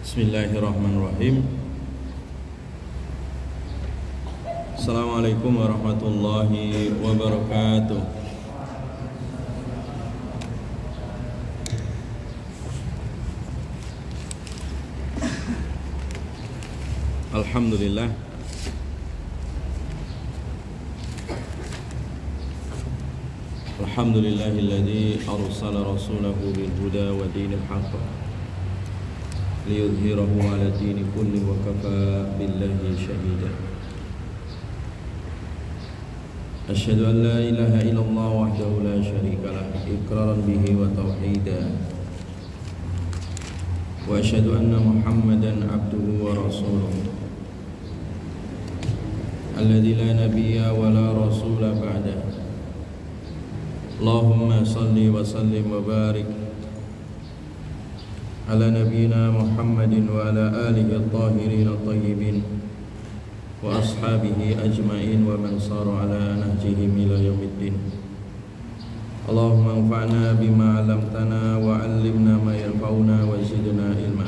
Bismillahirrahmanirrahim. Assalamualaikum warahmatullahi wabarakatuh. Alhamdulillah. Alhamdulillahilladzi arsala rasulahu bil huda wa dinil haqq liyudhhirahu 'ala dini kulli wa kafa billahi shahida. Asyhadu an la ilaha illallah wahdahu la syarika lah iqraran bihi wa tauhida. Wa asyhadu anna Muhammadan 'abduhu wa rasuluhu alladzi la nabiyya wa la rasula ba'da. Allahumma salli wa sallim wa barik ala nabiyyina Muhammadin wa ala alihi at-tahirin at-tayyibin wa ashabihi ajma'in wa man sara ala nahjihim ila yaumiddin. Allahumma anfa'na bima 'allamtana wa 'allimna ma yanfa'una wa zidna ilma.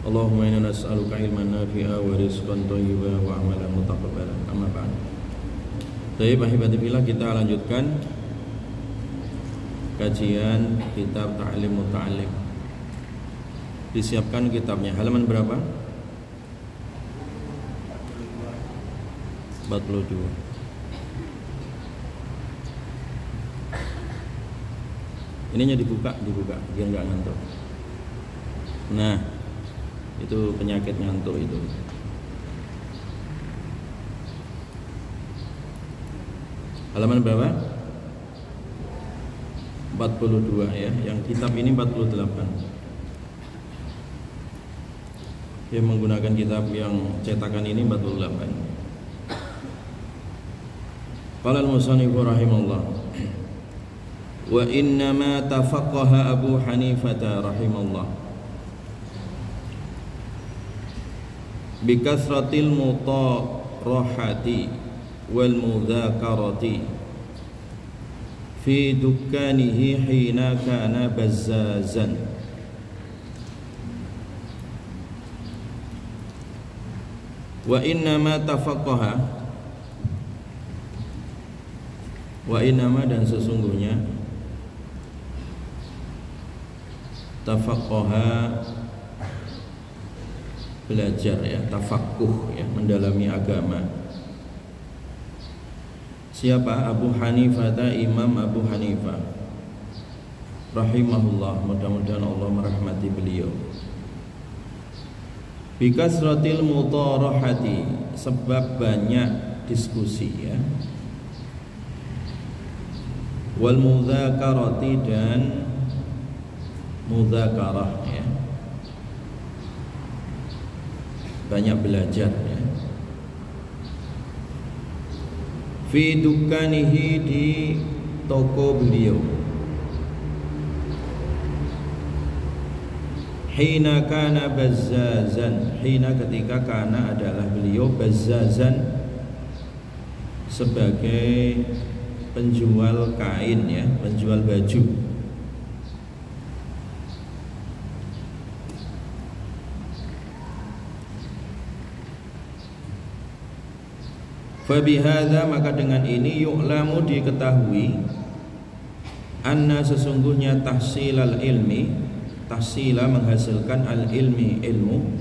Allahumma inna nas'aluka ilman nafi'a wa rizqan thayyiban wa amalan mutaqabbalan. Amma ba'd. Baik, ahibatillah, kita lanjutkan kajian kitab Ta'lim Muta'allim. Disiapkan kitabnya. Halaman berapa? 42. Ininya dibuka biar enggak ngantuk. Nah, itu penyakit ngantuk itu. Halaman berapa? 42 ya. Yang kitab ini 48. Yang menggunakan kitab yang cetakan ini 48. Qala al-musannif rahimahullah. Wa innama tafaqqaha Abu Hanifah rahimahullah bikasratil mutarahati wal mudzakarati fi dukkanihi hina kana bazzazan. Wa innama tafaqqaha, wa innama dan sesungguhnya, tafaqqaha belajar ya, tafaqquh ya, mendalami agama. Siapa? Abu Hanifah, Imam Abu Hanifah rahimahullah, mudah-mudahan Allah merahmati beliau. Bikasratil mutarahati, sebab banyak diskusi ya. Wal mudzakarati, dan mudzakarah ya, banyak belajar ya. Fi dukkanihi, di toko beliau. Hina kana bazzazan, hina ketika kana adalah beliau, bazzazan sebagai penjual kain ya, penjual baju. Fabihadza, maka dengan ini, yu'lamu, diketahui, anna sesungguhnya tahsilal ilmi, tahsila menghasilkan al ilmi ilmu,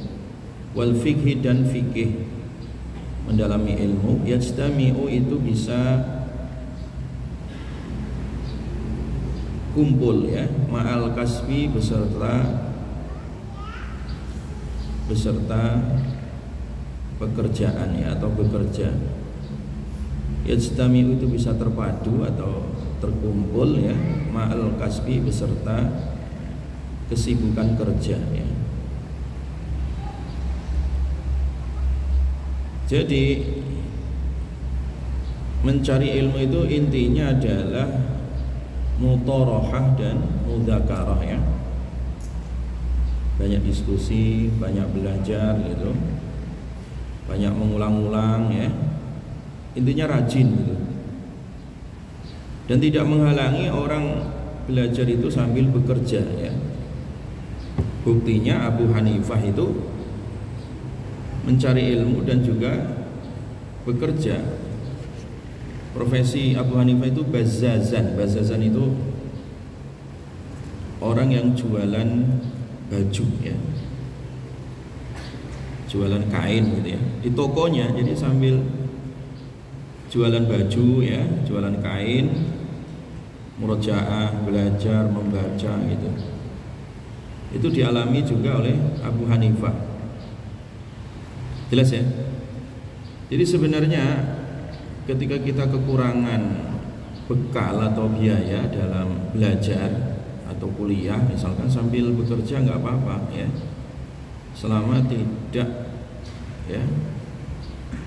wal fikhi dan fikih mendalami ilmu, yajtami'u itu bisa kumpul ya, ma'al kasbi beserta pekerjaan ya, atau bekerja. Yajtami'u itu bisa terpadu atau terkumpul ya, ma'al kasbi beserta kesibukan kerja ya. Jadi mencari ilmu itu intinya adalah mutarahah dan mudzakarah ya. banyak diskusi, banyak belajar gitu, banyak mengulang-ulang ya. Intinya rajin gitu. Dan tidak menghalangi orang belajar itu sambil bekerja ya. Buktinya Abu Hanifah itu mencari ilmu dan juga bekerja. Profesi Abu Hanifah itu bazzazan. Bazzazan itu orang yang jualan baju ya, jualan kain gitu ya, di tokonya. Jadi sambil jualan baju ya, jualan kain, murojaah, belajar, membaca gitu. Itu dialami juga oleh Abu Hanifah. Jelas ya? Jadi sebenarnya ketika kita kekurangan bekal atau biaya dalam belajar atau kuliah, misalkan sambil bekerja nggak apa-apa ya, selama tidak ya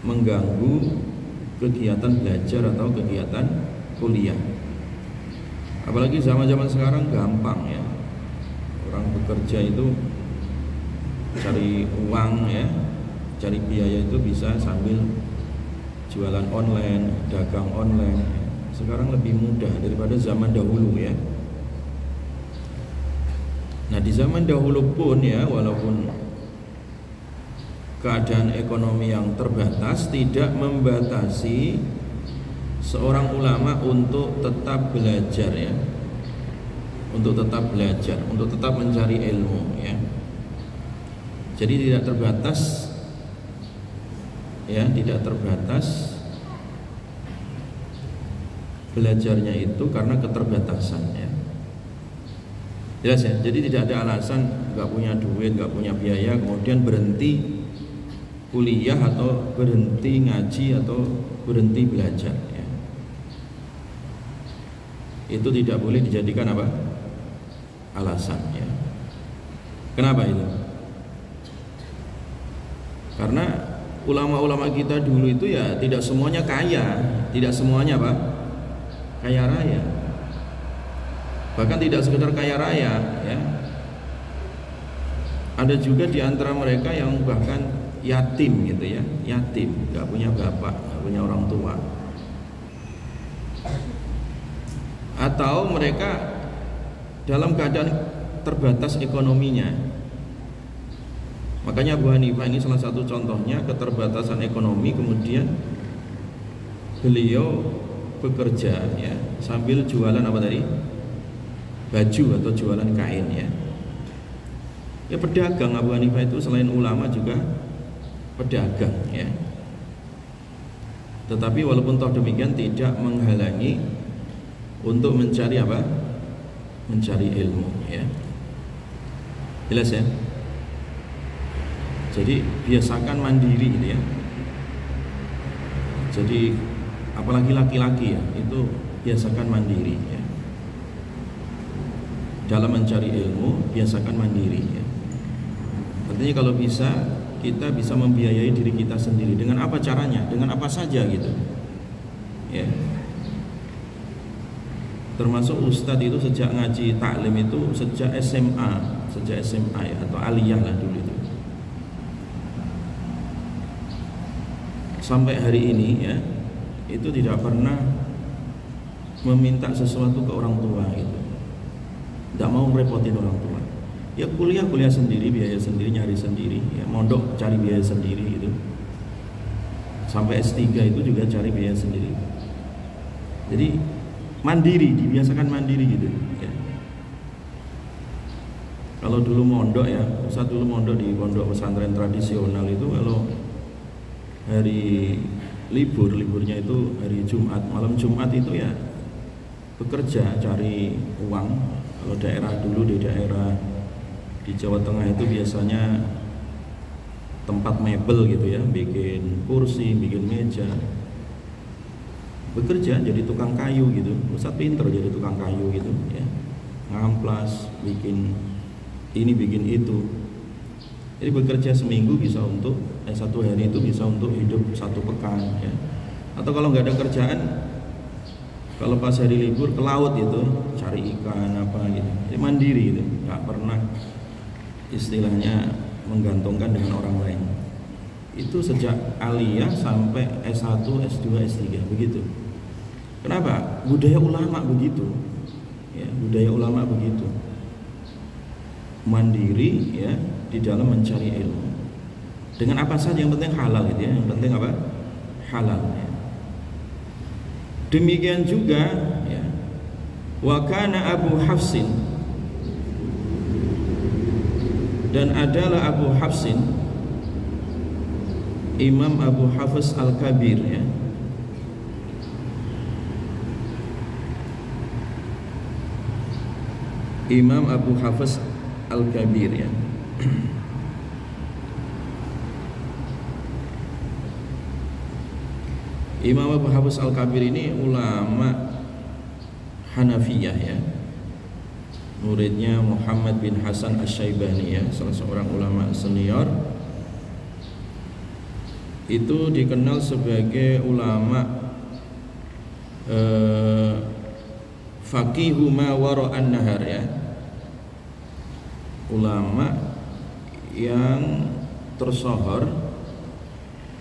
mengganggu kegiatan belajar atau kegiatan kuliah. Apalagi zaman-zaman sekarang gampang ya, orang bekerja itu cari uang ya, cari biaya itu bisa sambil jualan online, dagang online. Sekarang lebih mudah daripada zaman dahulu ya. Nah di zaman dahulu pun ya, walaupun keadaan ekonomi yang terbatas tidak membatasi seorang ulama untuk tetap belajar ya, untuk tetap belajar, untuk tetap mencari ilmu ya. Jadi tidak terbatas ya, tidak terbatas belajarnya itu karena keterbatasan ya. Jelas ya, jadi tidak ada alasan nggak punya duit, nggak punya biaya kemudian berhenti kuliah atau berhenti ngaji atau berhenti belajar ya. Itu tidak boleh dijadikan apa? Alasan ya. Kenapa itu? Karena ulama-ulama kita dulu itu ya tidak semuanya kaya, tidak semuanya apa? Kaya raya. Bahkan tidak sekedar kaya raya ya. Ada juga di antara mereka yang bahkan yatim gitu ya, yatim, nggak punya bapak, nggak punya orang tua. Atau mereka dalam keadaan terbatas ekonominya. Makanya Abu Hanifah ini salah satu contohnya keterbatasan ekonomi, kemudian beliau bekerja ya sambil jualan apa tadi? Baju atau jualan kain ya. Ya pedagang. Abu Hanifah itu selain ulama juga pedagang ya. Tetapi walaupun toh demikian tidak menghalangi untuk mencari apa? Mencari ilmu ya. Jelas ya? Jadi biasakan mandiri gitu ya. Jadi apalagi laki-laki ya, itu biasakan mandiri ya. Dalam mencari ilmu biasakan mandiri ya. Artinya kalau bisa kita bisa membiayai diri kita sendiri. Dengan apa caranya? Dengan apa saja gitu ya. Termasuk ustadz itu sejak ngaji taklim itu sejak SMA ya, atau aliyah lah dulu itu. Sampai hari ini ya, itu tidak pernah meminta sesuatu ke orang tua gitu. Tidak mau merepotin orang tua. Ya kuliah sendiri, biaya sendiri, nyari sendiri ya, mondok cari biaya sendiri gitu. Sampai S3 itu juga cari biaya sendiri. Jadi mandiri, dibiasakan mandiri gitu ya. Kalau dulu mondok ya, Ustaz dulu mondok di pondok pesantren tradisional itu, kalau hari liburnya itu hari Jumat, malam Jumat itu ya bekerja cari uang. Kalau daerah dulu di daerah di Jawa Tengah itu biasanya tempat mebel gitu ya, bikin kursi, bikin meja, bekerja jadi tukang kayu gitu. Ustaz pinter jadi tukang kayu gitu ya, ngamplas, bikin ini bikin itu. Jadi bekerja seminggu bisa untuk satu hari itu bisa untuk hidup satu pekan ya. Atau kalau nggak ada kerjaan, kalau pas hari libur ke laut itu cari ikan apa gitu. Jadi mandiri gitu, nggak pernah istilahnya menggantungkan dengan orang lain. Itu sejak aliyah sampai S1, S2, S3 begitu. Kenapa? Budaya ulama begitu. Ya, budaya ulama begitu. Mandiri ya di dalam mencari ilmu. Dengan apa saja yang penting halal gitu ya. Yang penting apa? Halal ya. Demikian juga ya. Wa kana Abu Hafsin, dan adalah Abu Hafsin Imam Abu Hafiz Al-Kabir ya. Imam Abu Hafiz Al-Kabir ya. Imam Abu Hafiz Al-Kabir ini ulama Hanafiyah ya. Muridnya Muhammad bin Hasan Asy-Syaibani ya, salah seorang ulama senior. Itu dikenal sebagai ulama faqihu ma wara'an nahar ya. Ulama yang tersohor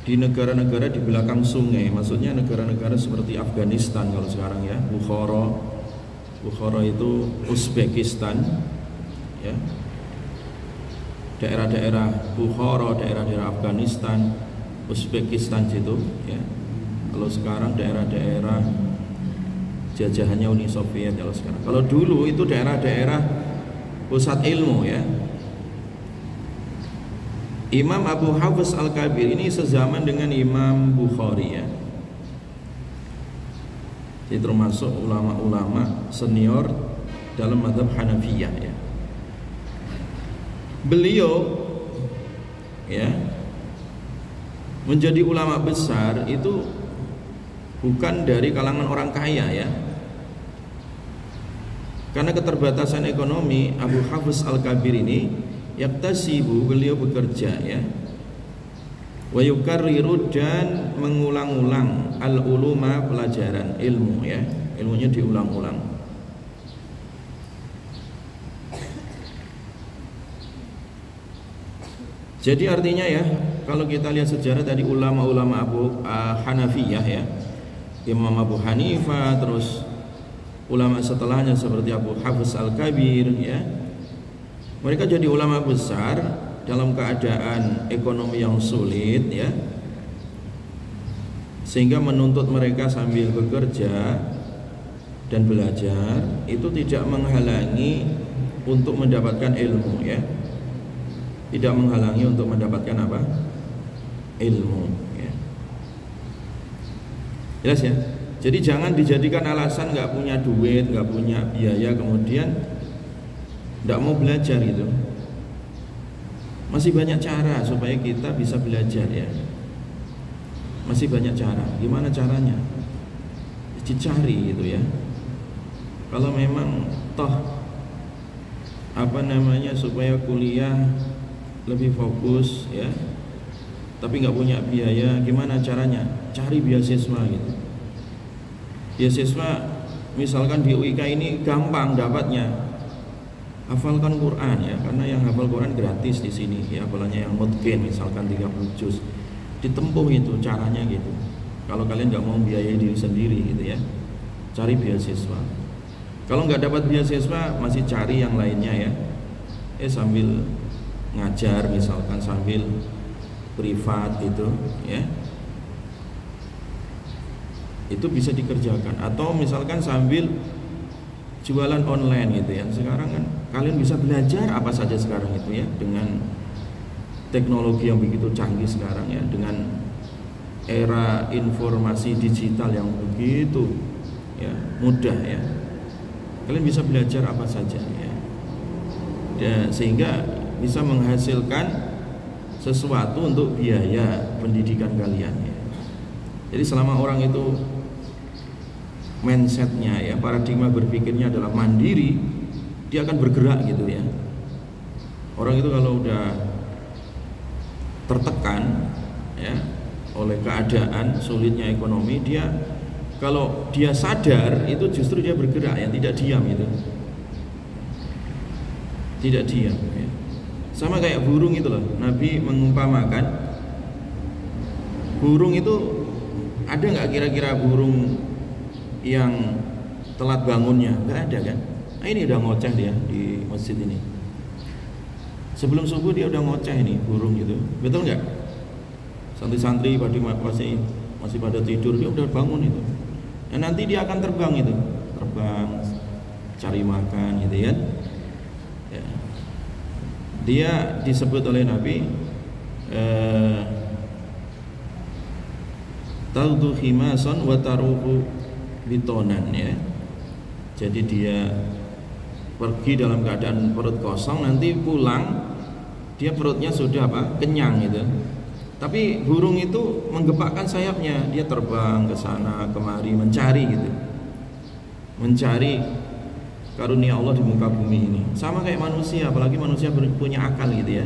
di negara-negara di belakang sungai, maksudnya negara-negara seperti Afghanistan kalau sekarang ya, Bukhara itu Uzbekistan ya. Daerah-daerah Bukhara, daerah-daerah Afghanistan, Uzbekistan situ ya. Kalau sekarang daerah-daerah jajahannya Uni Soviet kalau sekarang. Kalau dulu itu daerah-daerah pusat ilmu ya. Imam Abu Hafiz Al-Kabir ini sezaman dengan Imam Bukhari ya. Ini termasuk ulama-ulama senior dalam mazhab Hanafiyah ya. Beliau ya menjadi ulama besar itu bukan dari kalangan orang kaya ya. Karena keterbatasan ekonomi, Abu Hafiz Al-Kabir ini yaktasibu, beliau bekerja ya, wa yukarriru, dan mengulang-ulang al-uluma, pelajaran ilmu ya, ilmunya diulang-ulang. Jadi artinya ya, kalau kita lihat sejarah tadi ulama-ulama Abu Hanafiyah ya, Imam Abu Hanifah, terus ulama setelahnya seperti Abu Hafiz Al-Kabir ya, mereka jadi ulama besar dalam keadaan ekonomi yang sulit ya, sehingga menuntut mereka sambil bekerja dan belajar itu tidak menghalangi untuk mendapatkan ilmu ya, tidak menghalangi untuk mendapatkan apa? Ilmu ya. Jelas ya? Jadi jangan dijadikan alasan nggak punya duit, nggak punya biaya, kemudian nggak mau belajar gitu. Masih banyak cara supaya kita bisa belajar ya. Masih banyak cara. Gimana caranya? Dicari gitu ya. Kalau memang toh supaya kuliah lebih fokus ya, tapi nggak punya biaya, gimana caranya? Cari beasiswa gitu. Beasiswa misalkan di UIK ini gampang dapatnya, hafalkan Quran ya, karena yang hafal Quran gratis di sini ya, hafalannya yang mutqin misalkan 30 juz, ditempuh itu caranya gitu. Kalau kalian nggak mau biayai diri sendiri gitu ya, cari beasiswa. Kalau nggak dapat beasiswa masih cari yang lainnya ya, sambil ngajar misalkan, sambil privat gitu ya, itu bisa dikerjakan. Atau misalkan sambil jualan online gitu ya. Sekarang kan kalian bisa belajar apa saja sekarang itu ya, dengan teknologi yang begitu canggih sekarang ya, dengan era informasi digital yang begitu ya mudah ya, kalian bisa belajar apa saja ya, sehingga bisa menghasilkan sesuatu untuk biaya pendidikan kalian ya. Jadi selama orang itu mindsetnya ya, paradigma berpikirnya adalah mandiri, dia akan bergerak gitu ya. Orang itu kalau udah tertekan ya oleh keadaan sulitnya ekonomi, dia kalau dia sadar itu justru dia bergerak ya, tidak diam itu, tidak diam ya. Sama kayak burung itu loh. Nabi mengumpamakan burung itu, ada nggak kira-kira burung yang telat bangunnya? Nggak ada kan? Nah, ini udah ngoceh dia di masjid ini. Sebelum subuh dia udah ngoceh ini burung gitu. Betul nggak? Santri-santri masih pada tidur, dia udah bangun itu. Dan nanti dia akan terbang itu, terbang cari makan gitu ya. Dia disebut oleh Nabi taudu khimason wa taruhu bitonan ya. Jadi dia pergi dalam keadaan perut kosong, nanti pulang dia perutnya sudah kenyang gitu. Tapi burung itu menggepakkan sayapnya, dia terbang ke sana kemari mencari gitu, mencari karunia Allah di muka bumi ini. Sama kayak manusia, apalagi manusia punya akal gitu ya.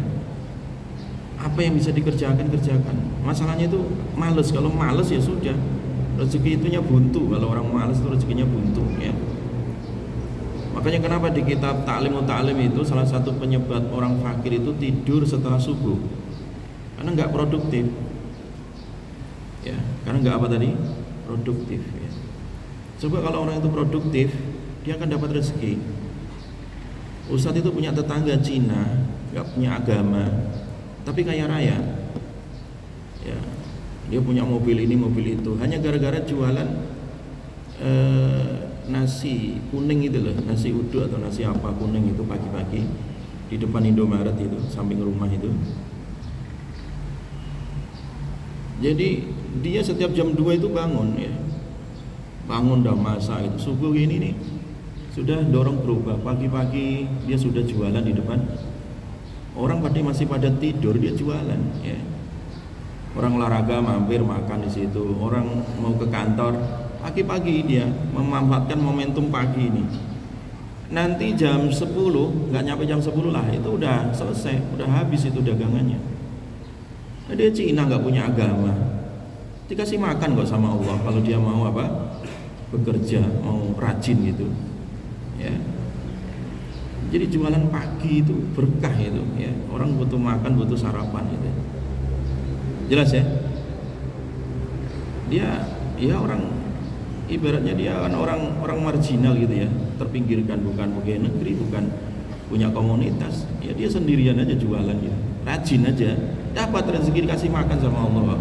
Apa yang bisa dikerjakan, kerjakan. Masalahnya itu males. Kalau males ya sudah, rezeki itunya buntu. Kalau orang males itu rezekinya buntu ya. Makanya kenapa di kitab Ta'lim itu salah satu penyebab orang fakir itu tidur setelah subuh, karena nggak produktif ya. Karena nggak apa tadi? Produktif ya. Coba kalau orang itu produktif, dia akan dapat rezeki. Ustadz itu punya tetangga Cina, nggak punya agama, tapi kaya raya ya. Dia punya mobil ini mobil itu, hanya gara-gara jualan nasi kuning itu loh, nasi uduk atau nasi apa kuning itu pagi-pagi di depan Indomaret itu, samping rumah itu. Jadi dia setiap jam 2 itu bangun ya, bangun udah masak itu, subuh ini nih sudah dorong gerobak, pagi-pagi dia sudah jualan di depan. Orang masih pada tidur, dia jualan ya. Orang olahraga mampir makan di situ, orang mau ke kantor pagi-pagi dia memanfaatkan momentum pagi ini. Nanti jam 10, nggak nyampe jam 10 lah, itu udah selesai, udah habis itu dagangannya. Nah, dia Cina nggak punya agama, dikasih makan kok sama Allah kalau dia mau bekerja, mau rajin gitu ya. Jadi jualan pagi itu berkah itu ya. Orang butuh makan, butuh sarapan gitu. Jelas ya? Dia ya orang, ibaratnya dia kan orang marginal gitu ya, terpinggirkan, bukan pegawai negeri, bukan punya komunitas. Ya dia sendirian aja jualan gitu. Rajin aja, dapat rezeki, dikasih makan sama Allah.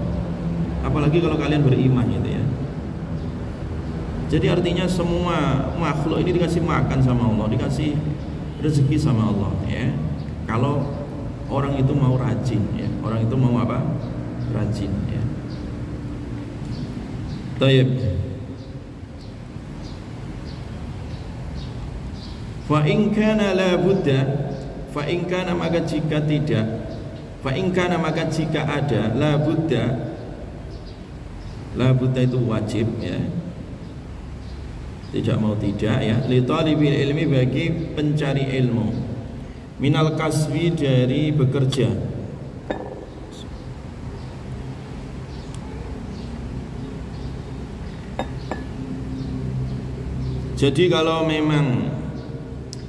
Apalagi kalau kalian beriman gitu ya. Jadi artinya semua makhluk ini dikasih makan sama Allah, dikasih rezeki sama Allah ya. Kalau orang itu mau rajin ya, orang itu mau rajin ya. Taib. Fa in kana la budda, fa in kana maka jika tidak, fa in kana maka jika ada, la budda itu wajib ya. Tidak mau tidak ya, li talibil ilmi, bagi pencari ilmu, minal kasbi, dari bekerja. Jadi kalau memang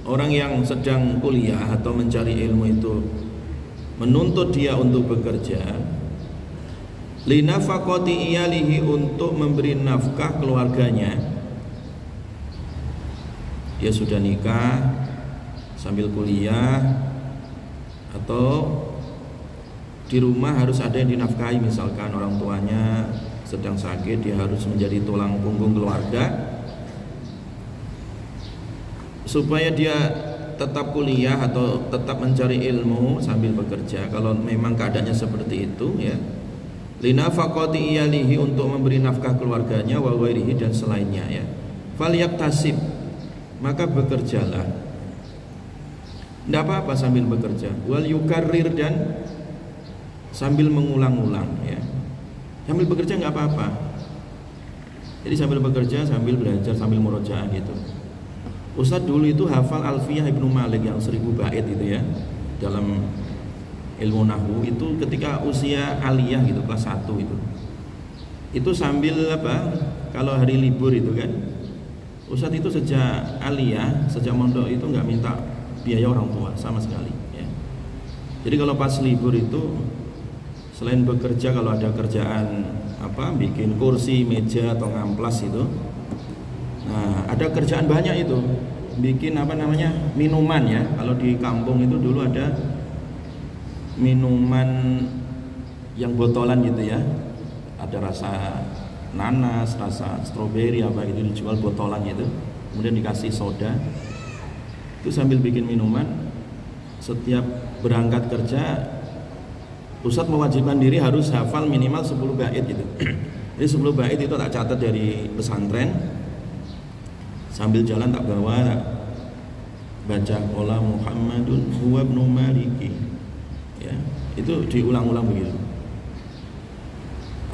orang yang sedang kuliah atau mencari ilmu itu menuntut dia untuk bekerja, linafaqati iyalihi, untuk memberi nafkah keluarganya. Dia sudah nikah sambil kuliah, atau di rumah harus ada yang dinafkahi, misalkan orang tuanya sedang sakit, dia harus menjadi tulang punggung keluarga. Supaya dia tetap kuliah atau tetap mencari ilmu sambil bekerja, kalau memang keadaannya seperti itu ya, linafaqati iyalihi, untuk memberi nafkah keluarganya, wa ghairihi, dan selainnya ya. Falyaktasib, maka bekerjalah, tidak apa-apa sambil bekerja. Wal yukarrir, dan sambil mengulang-ulang ya. Sambil bekerja nggak apa-apa. Jadi sambil bekerja, sambil belajar, sambil murojaah gitu. Ustadz dulu itu hafal Alfiyah Ibnu Malik yang 1000 bait itu ya, dalam ilmu nahwu itu ketika usia aliyah gitu, kelas 1 itu. Itu sambil kalau hari libur itu kan, Ustadz itu sejak aliyah, sejak mondok itu nggak minta biaya orang tua sama sekali ya. Jadi kalau pas libur itu selain bekerja, kalau ada kerjaan bikin kursi, meja atau ngamplas itu, nah ada kerjaan banyak itu, bikin minuman ya. Kalau di kampung itu dulu ada minuman yang botolan gitu ya, ada rasa nanas, rasa stroberi gitu, dijual botolan gitu, kemudian dikasih soda. Itu sambil bikin minuman, setiap berangkat kerja Ustadz mewajibkan diri harus hafal minimal 10 bait gitu. Jadi 10 bait itu tak catat dari pesantren, sambil jalan tak bawa, baca qala Muhammadun huwa ibnu Maliki ya, itu diulang-ulang begitu.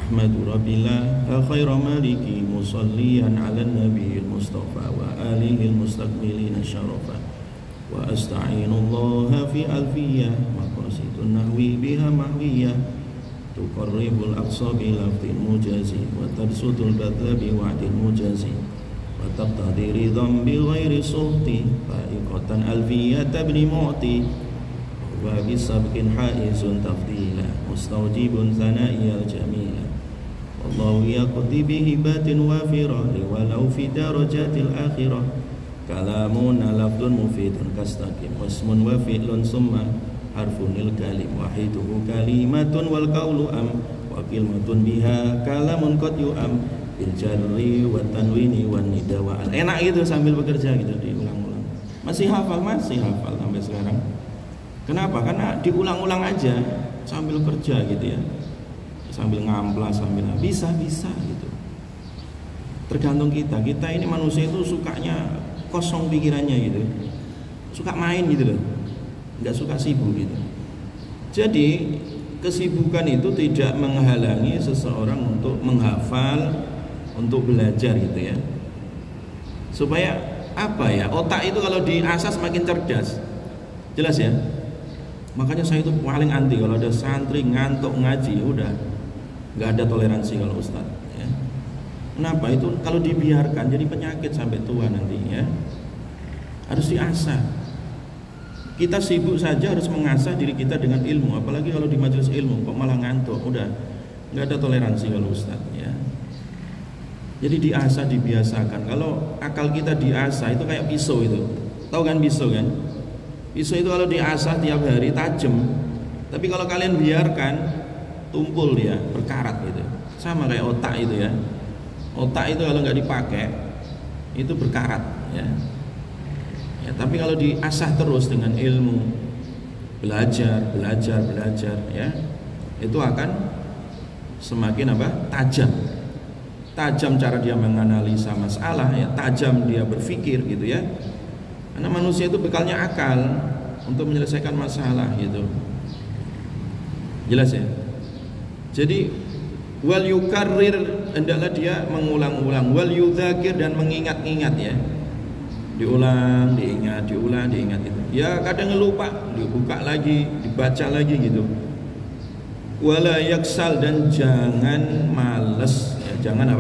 Ahmadu Rabbillah khaira maliki musalliyan ala nabiyil mustafa wa alihi mustaqbilin syarafa wa asta'inullaha fi alfiyah maqasidun nahwi biha mahwiyah tuqarribul aqsa bi lafdin mujazi wa tabsutul badla bi wa'din mujazi wa taqtadi ridham bi ghairi suhti fa'iqatan alfiyah tabni mu'ti wa bisabqin haizun tafdila mustawjibun sana'iyal jamila wallahu yaqdi bihibatin wafirah walau fi darajatil akhirah kalamun lafdun mufidun kastaqim wasmun wa fi'lun summa harfunil kalim wahiduhu kalimatun wal qawlu am wa kalimatun biha kalamun qad yu'am bil jarri wa tanwini wan nida wa al. Enak gitu sambil bekerja gitu, diulang-ulang. Masih hafal sampai sekarang. Kenapa? Karena diulang-ulang aja sambil kerja gitu ya, sambil ngamplas, sambil bisa gitu. Tergantung kita ini manusia itu sukanya kosong pikirannya gitu, suka main gitu loh, nggak suka sibuk gitu. Jadi kesibukan itu tidak menghalangi seseorang untuk menghafal, untuk belajar gitu ya, supaya otak itu kalau diasah semakin cerdas. Jelas ya. Makanya saya itu paling anti kalau ada santri ngantuk ngaji, udah nggak ada toleransi kalau ustadz ya. Kenapa? Itu kalau dibiarkan jadi penyakit sampai tua nantinya. Harus diasah. Kita sibuk saja harus mengasah diri kita dengan ilmu, apalagi kalau di majelis ilmu kok malah ngantuk, udah nggak ada toleransi kalau ustadz ya. Jadi diasah, dibiasakan. Kalau akal kita diasah itu kayak pisau itu, tahu kan pisau kan? Pisau itu kalau diasah tiap hari tajam, tapi kalau kalian biarkan tumpul dia, berkarat gitu. Sama kayak otak itu ya. Otak itu kalau nggak dipakai itu berkarat ya. Tapi kalau diasah terus dengan ilmu, belajar ya, itu akan semakin tajam. Tajam cara dia menganalisa masalah ya, tajam dia berpikir gitu ya. Karena manusia itu bekalnya akal untuk menyelesaikan masalah gitu. Jelas ya? Jadi wal yukarrir, hendaklah dia mengulang-ulang, wal yudzakir, dan mengingat-ingat ya. Diulang, diingat itu. Ya kadang lupa, dibuka lagi, dibaca lagi gitu. Wala yaksal, dan jangan males ya, jangan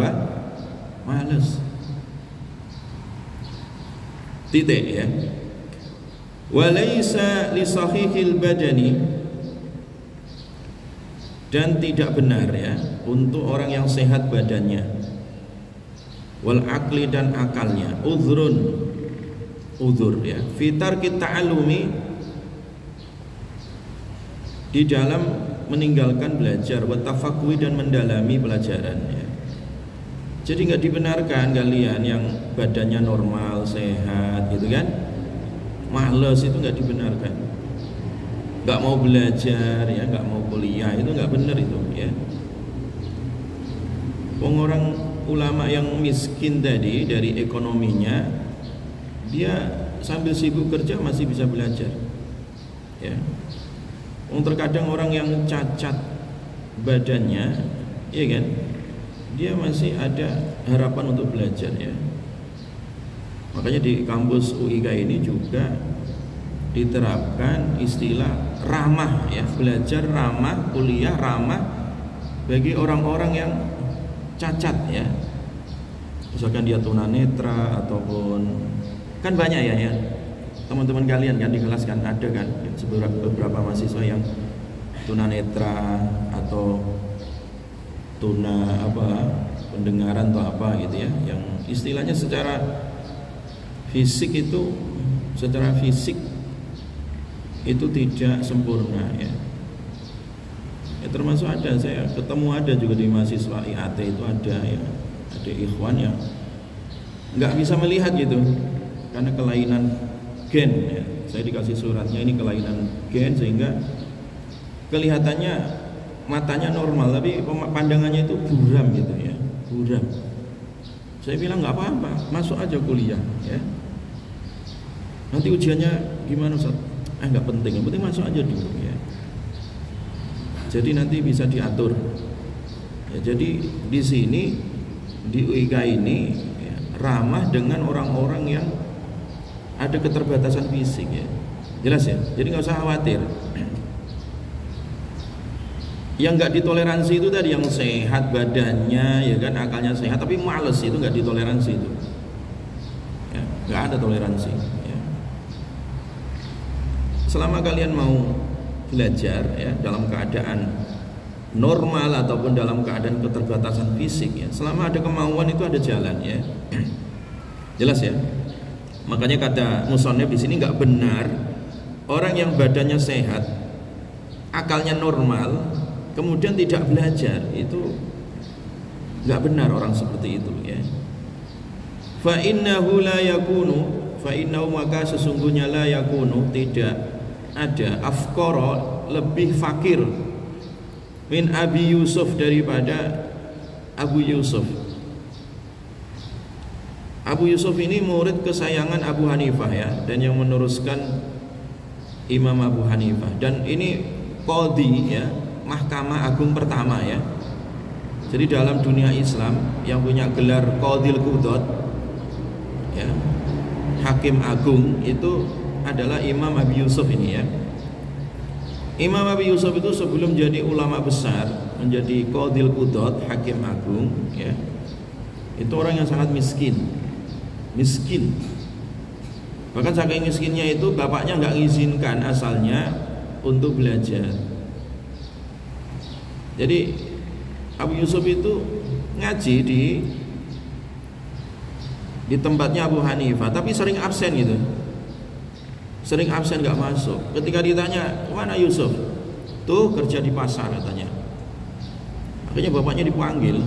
males. Titik ya. Walaysa li sahihil badani, dan tidak benar ya untuk orang yang sehat badannya, wal akli, dan akalnya, uzur ya, fitar kita alumi, di dalam meninggalkan belajar, wa tafaqquhi, dan mendalami pelajaran ya. Jadi nggak dibenarkan kalian yang badannya normal, sehat gitu kan, males, itu nggak dibenarkan. Nggak mau belajar ya, nggak mau kuliah, itu nggak benar itu ya. Orang ulama yang miskin tadi dari ekonominya, dia sambil sibuk kerja masih bisa belajar ya. Terkadang orang yang cacat badannya ya kan, dia masih ada harapan untuk belajar ya. Makanya di kampus UIK ini juga diterapkan istilah ramah ya, belajar ramah, kuliah ramah bagi orang-orang yang cacat ya. Misalkan dia tunanetra ataupun kan banyak ya teman-teman kalian kan di kelas kan ada kan beberapa mahasiswa yang tunanetra atau tuna pendengaran atau apa gitu ya, yang istilahnya secara fisik itu tidak sempurna ya. Termasuk ada, saya ketemu ada juga di mahasiswa IAT itu ada ikhwan yang nggak bisa melihat gitu karena kelainan gen ya. Saya dikasih suratnya, ini kelainan gen sehingga kelihatannya matanya normal tapi pandangannya itu buram gitu ya, buram. Saya bilang nggak apa-apa, masuk aja kuliah ya. Nanti ujiannya gimana Ustaz? Nggak penting, yang penting masuk aja dulu ya. Jadi nanti bisa diatur. Ya, jadi di sini di UIK ini ya, ramah dengan orang-orang yang ada keterbatasan fisik ya. Jelas ya. Jadi nggak usah khawatir. Yang nggak ditoleransi itu tadi yang sehat badannya ya kan, akalnya sehat tapi males, itu nggak ditoleransi itu. Ya, nggak ada toleransi. Ya. Selama kalian mau belajar ya dalam keadaan normal ataupun dalam keadaan keterbatasan fisik ya, selama ada kemauan itu ada jalan ya. Jelas ya. Makanya kata musannif di sini nggak benar orang yang badannya sehat, akalnya normal, kemudian tidak belajar, itu nggak benar orang seperti itu ya. Fa innahu la yakunu, fa innahu maka sesungguhnya la yakunu tidak ada afqara lebih fakir min Abi Yusuf daripada Abu Yusuf. Abu Yusuf ini murid kesayangan Abu Hanifah ya, dan yang meneruskan Imam Abu Hanifah, dan ini qadhi ya, Mahkamah Agung pertama ya. Jadi dalam dunia Islam yang punya gelar Qadhil Qudhat ya, Hakim Agung itu adalah Imam Abi Yusuf ini ya. Imam Abi Yusuf itu sebelum jadi ulama besar, menjadi Qadhil Qudhat, Hakim Agung ya, itu orang yang sangat miskin. Bahkan saking miskinnya itu bapaknya nggak mengizinkan asalnya untuk belajar. Jadi Abu Yusuf itu ngaji di tempatnya Abu Hanifah, tapi sering absen gitu. Sering absen nggak masuk. Ketika ditanya, "Mana Yusuf?" "Tuh kerja di pasar," katanya. Akhirnya bapaknya dipanggil.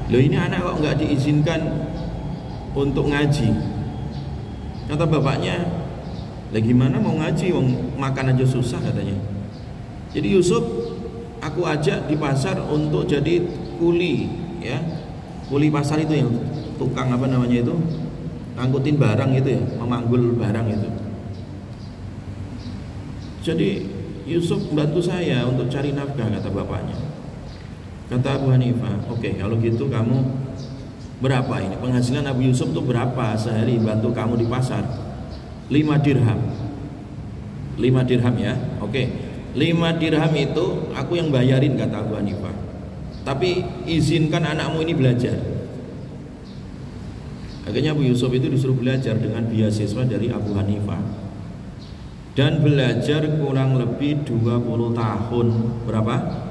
Loh, ini anak kok nggak diizinkan untuk ngaji? Kata bapaknya, "Lah gimana mau ngaji, wong makan aja susah," katanya. Jadi Yusuf aku ajak di pasar untuk jadi kuli ya. Kuli pasar itu yang tukang apa namanya itu? Angkutin barang itu ya, memanggul barang itu. Jadi Yusuf bantu saya untuk cari nafkah, kata bapaknya. Kata Abu Hanifah, "Oke, kalau gitu kamu berapa ini? Penghasilan Abu Yusuf tuh berapa sehari bantu kamu di pasar?" 5 dirham. 5 dirham ya. Oke. 5 dirham itu aku yang bayarin, kata Abu Hanifah. Tapi izinkan anakmu ini belajar. Akhirnya Abu Yusuf itu disuruh belajar dengan beasiswa dari Abu Hanifah, dan belajar kurang lebih 20 tahun. Berapa?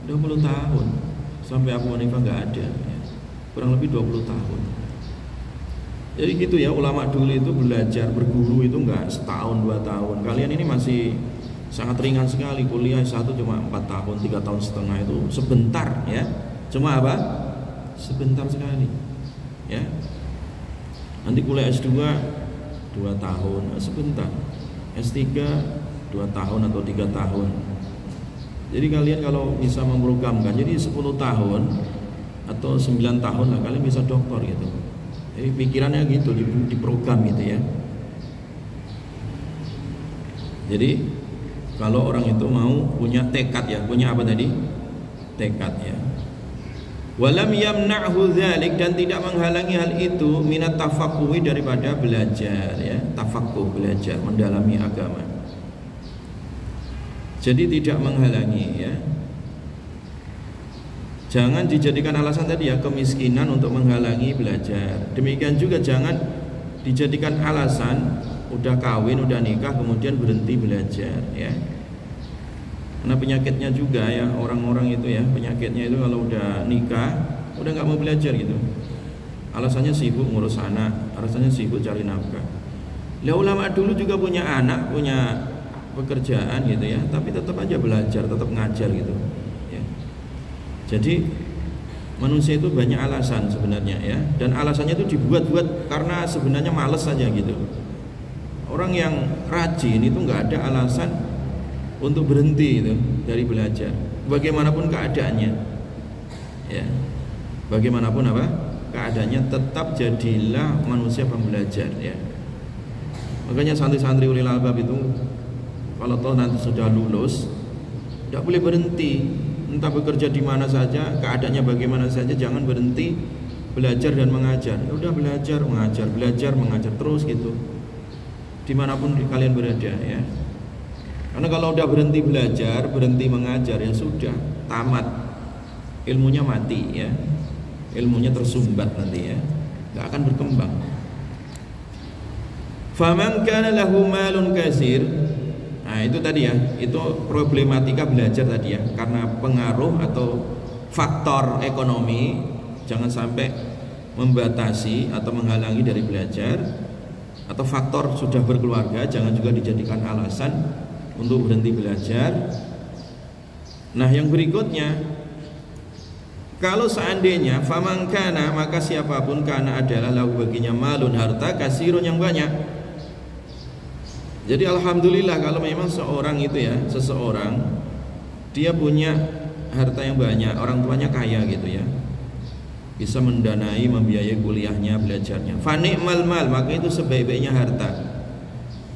20 tahun sampai Abu Hanifah nggak ada ya. Kurang lebih 20 tahun. Jadi gitu ya, ulama dulu itu belajar berguru itu nggak setahun 2 tahun. Kalian ini masih sangat ringan sekali, kuliah S1 cuma 4 tahun 3 tahun setengah, itu sebentar ya. Cuma apa? Sebentar sekali ya. Nanti kuliah S2 2 tahun, sebentar. S3 2 tahun atau 3 tahun. Jadi kalian kalau bisa memprogramkan, jadi 10 tahun atau 9 tahun lah kalian bisa doktor gitu. Jadi pikirannya gitu, diprogram gitu ya. Jadi kalau orang itu mau punya tekad ya, punya apa tadi? Tekad ya. Walam yamna'hu dzalik, dan tidak menghalangi hal itu minat tafaqquhi, daripada belajar ya, tafaqquh, belajar mendalami agama. Jadi tidak menghalangi ya. Jangan dijadikan alasan tadi ya, kemiskinan untuk menghalangi belajar. Demikian juga jangan dijadikan alasan udah kawin, udah nikah kemudian berhenti belajar ya. Karena penyakitnya juga ya, orang-orang itu ya, penyakitnya itu kalau udah nikah udah nggak mau belajar gitu. Alasannya sibuk ngurus anak, alasannya sibuk cari nafkah. Lah ulama dulu juga punya anak, punya pekerjaan gitu ya, tapi tetap aja belajar, tetap ngajar gitu ya. Jadi manusia itu banyak alasan sebenarnya ya, dan alasannya itu dibuat-buat karena sebenarnya males saja gitu. Orang yang rajin itu nggak ada alasan untuk berhenti itu dari belajar, bagaimanapun keadaannya ya, bagaimanapun apa keadaannya, tetap jadilah manusia pembelajar ya. Makanya santri-santri ulil albab itu kalau toh nanti sudah lulus tidak boleh berhenti, entah bekerja di mana saja, keadaannya bagaimana saja, jangan berhenti belajar dan mengajar. Ya udah belajar mengajar terus gitu, dimanapun kalian berada ya. Karena kalau udah berhenti belajar, berhenti mengajar ya sudah tamat, ilmunya mati ya, ilmunya tersumbat nanti ya, nggak akan berkembang. Faman kana lahu malun katsir. Nah, itu tadi ya, itu problematika belajar tadi ya, karena pengaruh atau faktor ekonomi jangan sampai membatasi atau menghalangi dari belajar, atau faktor sudah berkeluarga jangan juga dijadikan alasan untuk berhenti belajar. Nah, yang berikutnya, kalau seandainya faman kana, maka siapapun kana adalah lahu baginya malun, harta kasirun yang banyak. Jadi alhamdulillah kalau memang seorang itu ya, seseorang dia punya harta yang banyak, orang tuanya kaya gitu ya, bisa mendanai, membiayai kuliahnya, belajarnya. Fani'mal mal, maka itu sebaik-baiknya harta.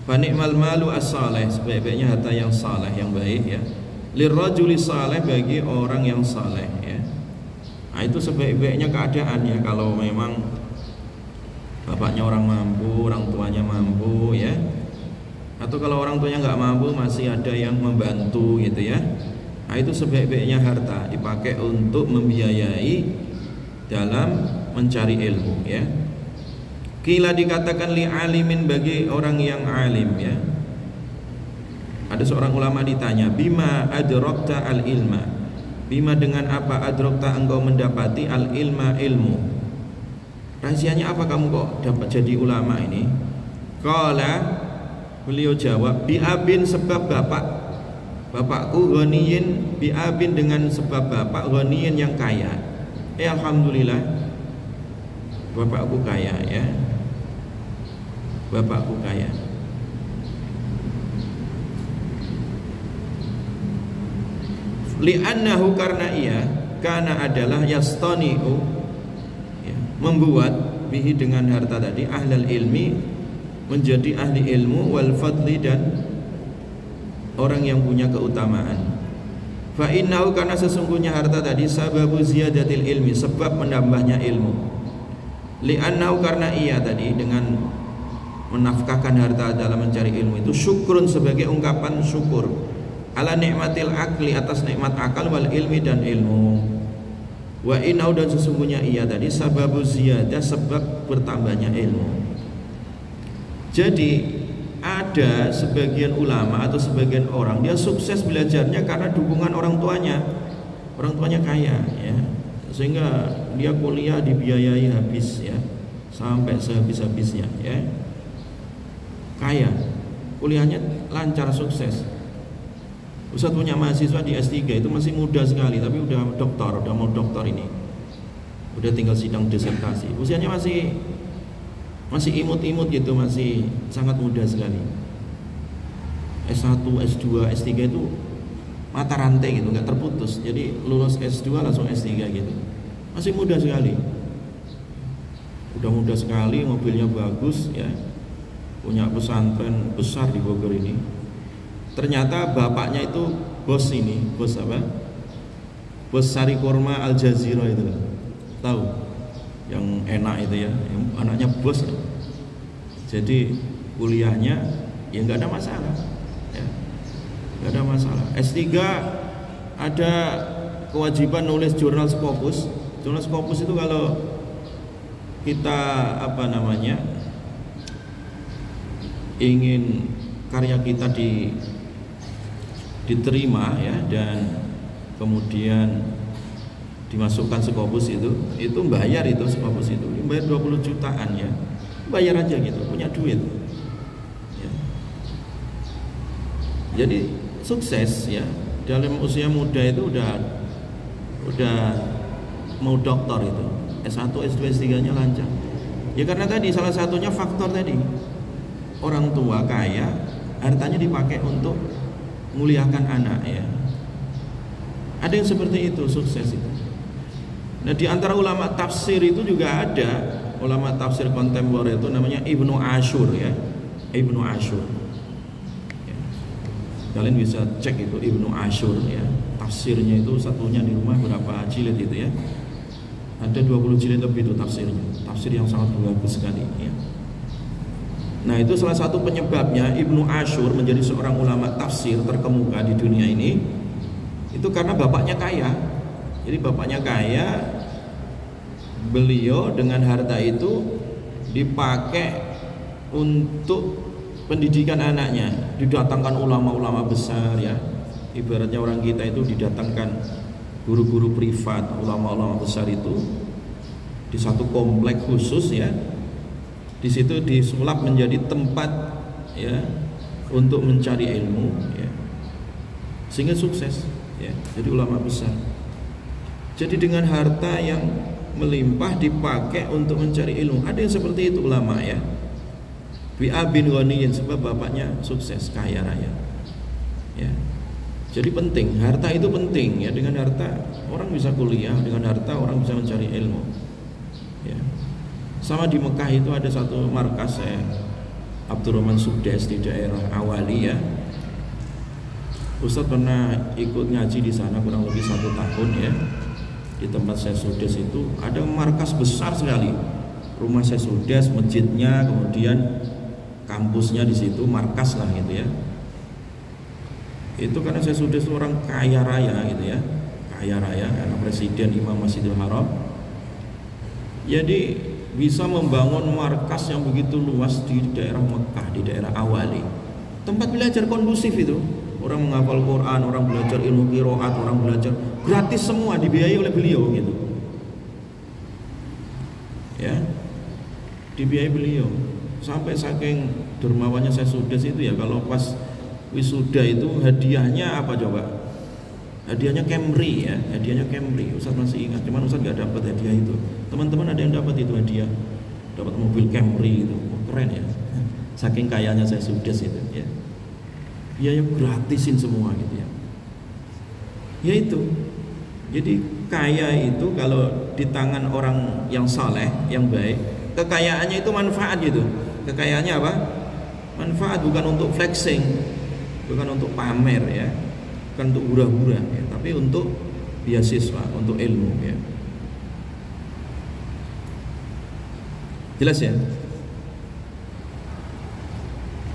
Fani'mal malu as-saleh, sebaik-baiknya harta yang saleh, yang baik ya. Lirrajuli saleh, bagi orang yang saleh ya. Nah, itu sebaik-baiknya keadaan ya, kalau memang bapaknya orang mampu, orang tuanya mampu ya. Atau kalau orang tuanya nggak mampu, masih ada yang membantu gitu ya. Nah, itu sebaik-baiknya harta dipakai untuk membiayai dalam mencari ilmu ya. Kila dikatakan li alimin, bagi orang yang alim ya. Ada seorang ulama ditanya, bima adrokta al ilma, bima dengan apa adrokta engkau mendapati al ilma, ilmu. Rahasianya apa kamu kok dapat jadi ulama ini? Qala, beliau jawab, biabin, sebab bapakku, ghaniyin, biabin dengan sebab bapak, ghaniyin yang kaya. Alhamdulillah bapakku kaya ya, bapakku kaya. Li'annahu, karena ia, karena adalah yastani'u ya, membuat bihi dengan harta tadi, ahlal ilmi, menjadi ahli ilmu, wal fadli, dan orang yang punya keutamaan. Fa innahu, karena sesungguhnya harta tadi, sababu ziyadatil ilmi, sebab menambahnya ilmu. Li'annahu, karena ia tadi dengan menafkahkan harta dalam mencari ilmu itu, syukrun, sebagai ungkapan syukur, ala nikmatil akli, atas nikmat akal, wal ilmi, dan ilmu. Wa innahu, dan sesungguhnya ia tadi, sababu ziyadah, sebab bertambahnya ilmu. Jadi ada sebagian ulama atau sebagian orang, dia sukses belajarnya karena dukungan orang tuanya. Orang tuanya kaya ya, sehingga dia kuliah dibiayai habis ya, sampai sehabis-habisnya ya. Kaya, kuliahnya lancar, sukses. Ustaz punya mahasiswa di S3 itu masih muda sekali, tapi udah doktor, udah mau doktor ini. Udah tinggal sidang disertasi. Usianya masih imut-imut gitu, masih sangat muda sekali. S1, S2, S3 itu mata rantai gitu, nggak terputus. Jadi lulus S2 langsung S3 gitu. Masih muda sekali. Udah muda sekali, mobilnya bagus ya. Punya pesantren besar di Bogor ini. Ternyata bapaknya itu bos ini, bos apa? Bos Sari Kurma Al Jazeera itu. Tahu? Yang enak itu ya, yang anaknya bos. Jadi kuliahnya ya nggak ada masalah ya, nggak ada masalah. S3 ada kewajiban nulis jurnal Scopus. Jurnal Scopus itu kalau kita ingin karya kita diterima ya, dan kemudian dimasukkan Scopus itu bayar, itu Scopus itu bayar 20 jutaan ya, bayar aja gitu, punya duit ya. Jadi sukses ya, dalam usia muda itu udah mau doktor itu, S1, S2, S3 nya lancar ya, karena tadi salah satunya faktor tadi, orang tua kaya, hartanya dipakai untuk muliakan anak ya. Ada yang seperti itu, sukses itu. Nah, di antara ulama tafsir itu juga ada ulama tafsir kontemporer itu namanya Ibnu Ashur ya, Ibnu Ashur ya. Kalian bisa cek itu Ibnu Ashur ya, tafsirnya itu satunya di rumah berapa jilid itu ya, ada 20 jilid lebih itu tafsirnya, tafsir yang sangat bagus sekali ya. Nah, itu salah satu penyebabnya Ibnu Ashur menjadi seorang ulama tafsir terkemuka di dunia ini, itu karena bapaknya kaya. Jadi bapaknya kaya, beliau dengan harta itu dipakai untuk pendidikan anaknya, didatangkan ulama-ulama besar ya. Ibaratnya orang kita itu didatangkan guru-guru privat, ulama-ulama besar itu di satu komplek khusus ya. Di situ disulap menjadi tempat ya untuk mencari ilmu ya, sehingga sukses ya, jadi ulama besar. Jadi dengan harta yang melimpah dipakai untuk mencari ilmu. Ada yang seperti itu ulama ya, Bi'a bin Ghaniyin, sebab bapaknya sukses, kaya raya ya. Jadi penting, harta itu penting ya, dengan harta orang bisa kuliah, dengan harta orang bisa mencari ilmu ya. Sama di Mekah itu ada satu markas Abdurrahman Sukdes di daerah Awali ya. Ustadz pernah ikut ngaji di sana kurang lebih 1 tahun ya. Di tempat saya Sukdes itu ada markas besar sekali. Rumah saya Sukdes, masjidnya, kemudian kampusnya di situ, markas lah gitu ya. Itu karena saya Sukdes itu orang kaya raya gitu ya, kaya raya, karena presiden Imam Masjidil Haram. Jadi bisa membangun markas yang begitu luas di daerah Mekah, di daerah Awali. Tempat belajar kondusif itu. Orang menghafal Quran, orang belajar ilmu qiraat, orang belajar gratis semua, dibiayai oleh beliau gitu. Ya. Dibiayai beliau. Sampai saking dermawannya saya Sukdes itu ya, kalau pas wisuda itu hadiahnya apa coba? Hadiahnya Camry ya, hadiahnya Camry. Ustaz masih ingat, cuman Ustaz nggak dapat hadiah itu. Teman-teman ada yang dapat itu hadiah, dapat mobil Camry itu, keren ya. Saking kayanya saya Sukdes itu ya. Biaya gratisin semua gitu ya. Ya itu. Jadi kaya itu kalau di tangan orang yang saleh, yang baik, kekayaannya itu manfaat gitu. Kekayaannya apa? Manfaat, bukan untuk flexing, bukan untuk pamer ya, bukan untuk hura-hura ya, tapi untuk beasiswa, untuk ilmu ya. Jelas ya?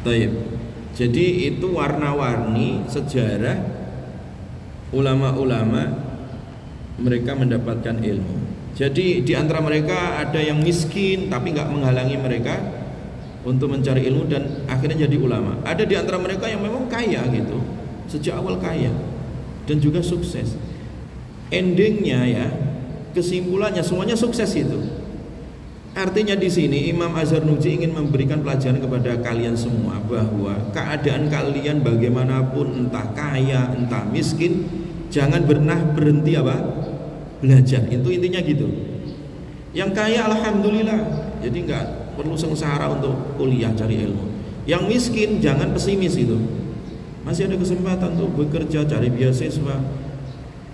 Baik. Jadi itu warna-warni sejarah ulama-ulama mereka mendapatkan ilmu. Jadi di antara mereka ada yang miskin tapi nggak menghalangi mereka untuk mencari ilmu dan akhirnya jadi ulama. Ada di antara mereka yang memang kaya gitu, sejak awal kaya dan juga sukses. Endingnya ya, kesimpulannya semuanya sukses itu. Artinya di sini Imam Az-Zarnuji ingin memberikan pelajaran kepada kalian semua bahwa keadaan kalian bagaimanapun, entah kaya, entah miskin, jangan pernah berhenti apa? Belajar. Itu intinya gitu. Yang kaya alhamdulillah, jadi nggak perlu sengsara untuk kuliah cari ilmu. Yang miskin jangan pesimis itu. Masih ada kesempatan untuk bekerja, cari beasiswa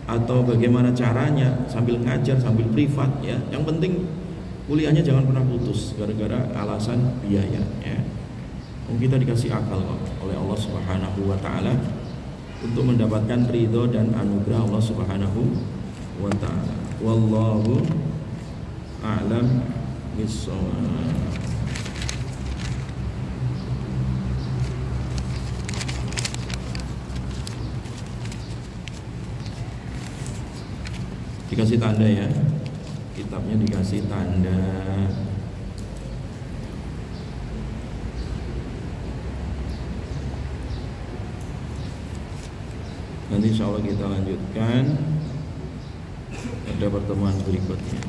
atau bagaimana caranya sambil ngajar, sambil privat ya. Yang penting kuliahnya jangan pernah putus gara-gara alasan biaya ya. Kita dikasih akal oleh Allah Subhanahu wa taala untuk mendapatkan ridho dan anugerah Allah Subhanahu wa taala. Wallahu a'lam bishawab. Dikasih tanda ya, kitabnya dikasih tanda. Nanti insya Allah kita lanjutkan pada pertemuan berikutnya.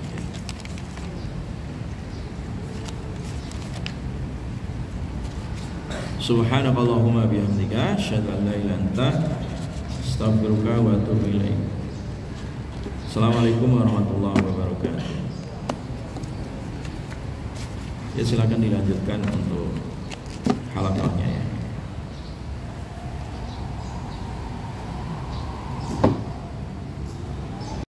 Subhanakallahumma bihamdika asyhadu an la ilaha illa anta astaghfiruka wa atubu ilaik. Assalamualaikum warahmatullahi wabarakatuh. Ya silakan dilanjutkan untuk halaqahnya ya.